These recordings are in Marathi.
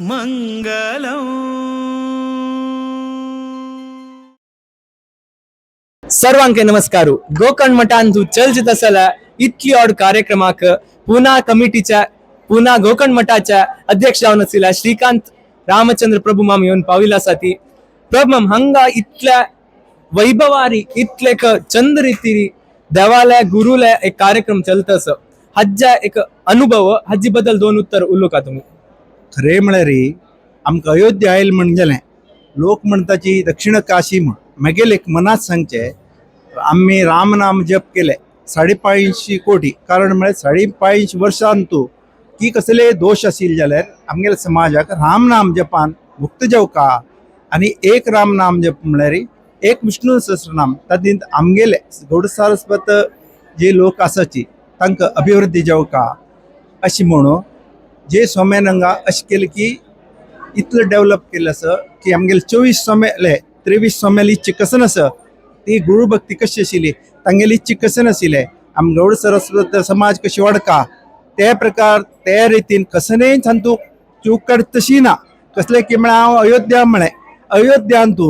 मंगलम. सर्वांके नमस्कार. गोकर्ण मठांतू चर्चित असला इतली ऑड कार्यक्रमाक पुना कमिटीच्या पुना गोकर्ण मठाच्या अध्यक्ष जावन आसलेल्या श्रीकांत रामचंद्र प्रभू माम येऊन पाविला साथी प्रभम हंगा इतल्या वैभवारी इतलेक चंद रीती देवालय गुरुलय एक कार्यक्रम चलतस हज्जा एक अनुभव हज्जी बद्दल दोन उत्तर उलोका तुम्ही. खरे म्हळ्यार आमकां अयोध्या आयल म्हणजेलें लोक म्हणटाची दक्षिण काशी म्हण मागीर एक मनात सांगचे आम्ही रामनाम जप केले 550 कोटी कारण म्हळ्यार 550 वर्सांतू की कसले दोष आशिल्ले जाल्यार आमगेल्या समाजाक रामनाम जपान मुक्त जेवका आणि एक रामनाम जप म्हळ्यार एक विष्णू सहस्रनाम तातूंत आमगेले गौड सारस्वत जे लोक आसाची तांकां अभिवृद्धी जेवका अशी म्हणून जे सोम्यान हांगा अशें केलें की इतलें डेव्हलप केलें आसा की आमगेले 24 सोमेले 23 सोमेली चिकसन आसा ती गुरु भक्ती कशी आशिल्ली तांगेली चिकसन आशिल्लें आम गौड सरस्वत समाज कशी वाडका ते प्रकार ते रितीन कसलेय तांतूं चूक करता तशी ना कसले की म्हळ्यार हांव अयोध्या म्हळें अयोध्यांतू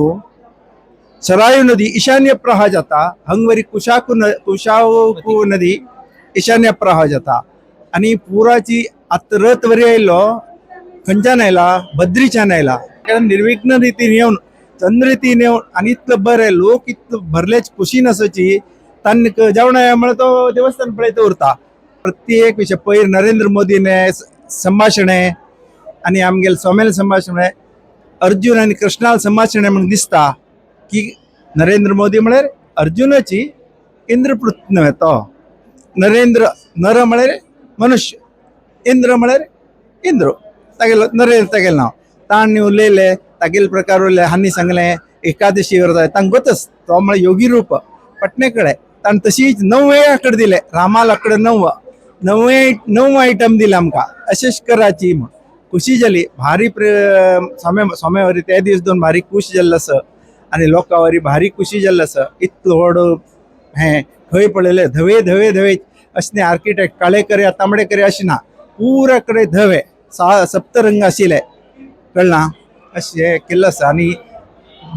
सरायू नदी ईशान्य प्रवाह जाता हंगवरी कुशाकू नदी ईशान्य प्रवाह जाता आणि पुराची आतां रथ वरी आयिल्लो खंयच्यान आयला बद्रीच्यान आयला निर्विघ्न रितीन येवन चंद रितीन येवन आनी इतलो बरें लोक इतलो भरलेच खुशीन आसाची तांकां जेवणा म्हळ्यार तो देवस्थान पळयता उरता प्रत्येक विशय पयर नरेंद्र मोदीने संभाशणे आनी आमगेले सोमेल संभाशणे अर्जुन आनी कृष्णाल संभाशणे म्हण दिसता की नरेंद्र मोदी म्हळ्यार अर्जुनाची इंद्रपूत न्हय तो नरेंद्र नर म्हळ्यार मनुष्य इंद्र म्हळ्यार इंद्र तागेलो नरेंद्र तागेलें नांव ताणें उलयले तागेले प्रकार उरले हांणी सांगलें एकादशी व्रत तांकां गोतच तो म्हळ्यार योगी रूप पटणे कडेन ताणें तशीच 9 आंकडे दिले रामा लांकडे 9 आयटम दिले आमकां अशेंच कराची म्हण खुशी जाली भारी सोम्या वरी ते दीस दोन भारी खूश जाल्लो आसा आनी लोकां वरी भारी खुशी जाल्लो आसा इतलो व्हड हें खंय पळयलें धवे धवे धवे अशें आर्किटेक्ट काळेकर या तांबडेकर अशें ना पुरा कडेन धवे सप्तरंग आशिल्ले कळना अशें केल्लो आसा आनी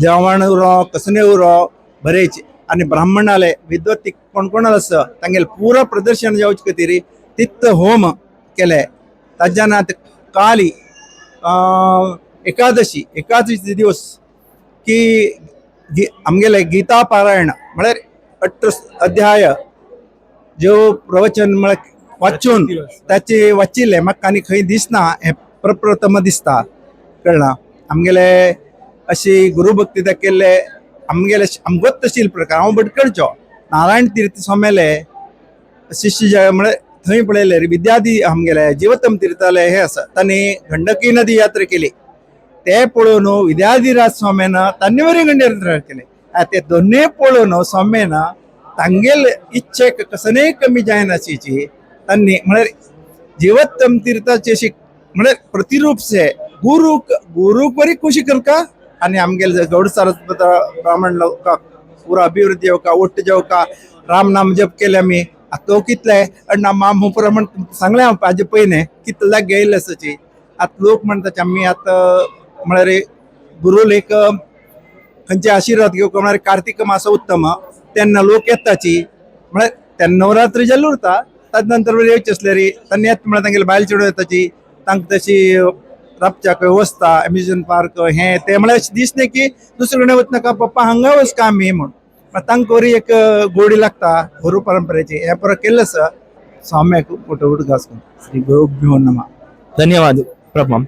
जेवण उरो कसणे उरो बरेच आनी ब्राह्मण आले विद्वत्ती कोण कोण आसा तांगेले पुरा प्रदर्शन जावचे खातीर तित्त होम केले ताज्यान काली एकादशी दिवस की आमगेले गीता पारायण म्हळ्यार 18 अध्याय जो प्रवचन म्हळ्यार वाचून ताचे वाचिल्ले म्हाका आनी खंय दिसना हें प्रप्रथम दिसता कळना आमगेले अशी गुरुभक्ती दाखयल्ले आमगेले आमगोच तशील प्रकार हांव भटकळचो नारायण तीर्थ सोमेले शिष्य म्हळ्यार थंय पळयले विद्यार्थी आमगेले जीवतम तीर्थालय हे आसा तांणी गंडकी नदी यात्रा केली ते पळोवन विद्याधिराज सोमेन तांणी वरी गंडकी यात्रा केली ते दोनूय पळोवन सोमेन तांगेले इच्छेक कसनय कमी जायनाशिची तांणी म्हळ्यार जीवोत्तम तीर्थाची अशी म्हळ्यार प्रतिरूप से गुरुक बरी खुशी करता आनी आमगेले गौड सारस्वत ब्राह्मण लोकांक पुरा अभिवृद्धी येवका ओट्ट जेवका राम नाम जप केले आमी आतां लोक कितले अण्णा माम प्रमाण सांगलें हांव हाजे पयलें कितले लाग गेयले आसाची आतां लोक म्हणटा आमी आतां म्हळ्यार गुरू एक खंयचे आशिर्वाद घेवका म्हळ्यार कार्तिक मास उत्तम तेन्ना लोक येताची म्हळ्यार तेन्ना नवरात्री जाल्ली उरता ताजे नंतर येवचे आसल्यार तांणी येता म्हळ्यार तांगेले बायल चेडूं येताची तांकां तशी राबच्याक वेवस्था एम्युजमेंट पार्क हें ते म्हळ्यार अशें दिसलें की दुसरे कडेन वचनाका पप्पा हांगा वचका आमी म्हूण तांकां बरी एक गोडी लागता गुरू परंपरेची हे परत केल्लें आसा स्वाम्याक मोठो उदक आसूं श्री गुरुभ्यो नमः. धन्यवाद प्रभम.